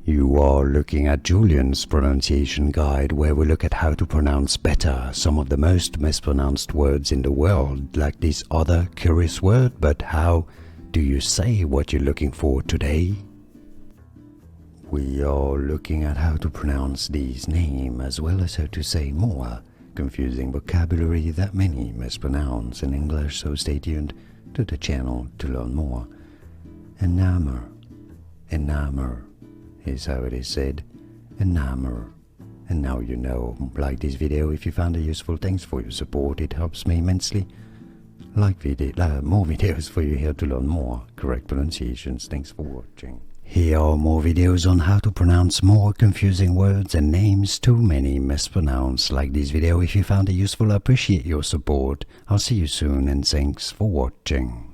You are looking at Julian's pronunciation guide, where we look at how to pronounce better some of the most mispronounced words in the world, like this other curious word. But how do you say what you're looking for today? We are looking at how to pronounce these names, as well as how to say more confusing vocabulary that many mispronounce in English, so stay tuned to the channel to learn more. Enamor. Enamor is how it is said. Enamor. And now you know. Like this video if you found it useful. Thanks for your support, it helps me immensely. More videos for you here to learn more correct pronunciations. Thanks for watching. Here are more videos on how to pronounce more confusing words and names too many mispronounced. Like this video if you found it useful. I appreciate your support. I'll see you soon and thanks for watching.